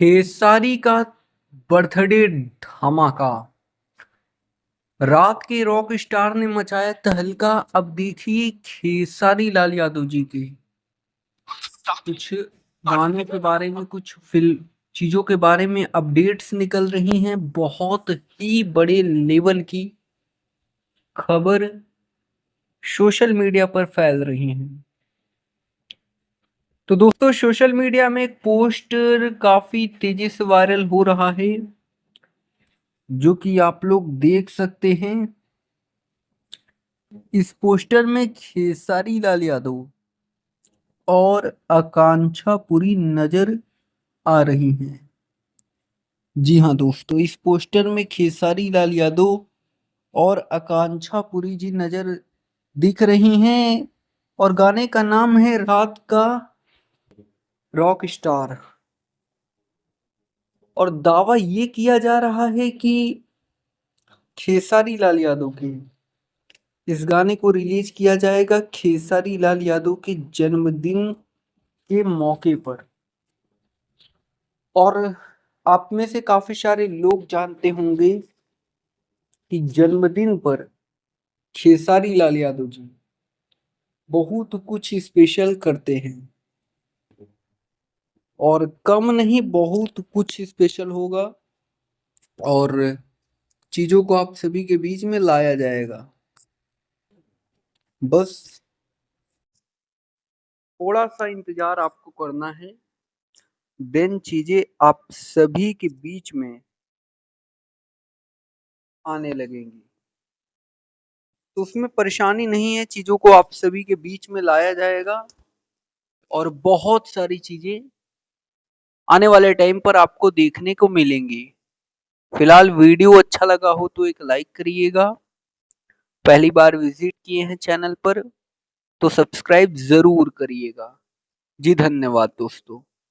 खेसारी का बर्थडे धमाका। रात के रॉक स्टार ने मचाया तहलका। अब देखिए खेसारी लाल यादव जी के कुछ गानों के बारे में, कुछ फिल्म चीजों के बारे में अपडेट्स निकल रही हैं। बहुत ही बड़े लेवल की खबर सोशल मीडिया पर फैल रही हैं। तो दोस्तों, सोशल मीडिया में एक पोस्टर काफी तेजी से वायरल हो रहा है, जो कि आप लोग देख सकते हैं। इस पोस्टर में खेसारी लाल यादव और आकांक्षा पुरी नजर आ रही हैं। जी हाँ दोस्तों, इस पोस्टर में खेसारी लाल यादव और आकांक्षा पुरी जी नजर दिख रही हैं और गाने का नाम है रात का रॉक स्टार। और दावा ये किया जा रहा है कि खेसारी लाल यादव के इस गाने को रिलीज किया जाएगा खेसारी लाल यादव के जन्मदिन के मौके पर। और आप में से काफी सारे लोग जानते होंगे कि जन्मदिन पर खेसारी लाल यादव जी बहुत कुछ स्पेशल करते हैं और कम नहीं, बहुत कुछ स्पेशल होगा और चीजों को आप सभी के बीच में लाया जाएगा। बस थोड़ा सा इंतजार आपको करना है, देन चीजें आप सभी के बीच में आने लगेंगी। तो उसमें परेशानी नहीं है, चीजों को आप सभी के बीच में लाया जाएगा और बहुत सारी चीजें आने वाले टाइम पर आपको देखने को मिलेंगी। फिलहाल वीडियो अच्छा लगा हो तो एक लाइक करिएगा। पहली बार विजिट किए हैं चैनल पर तो सब्सक्राइब जरूर करिएगा। जी धन्यवाद दोस्तों।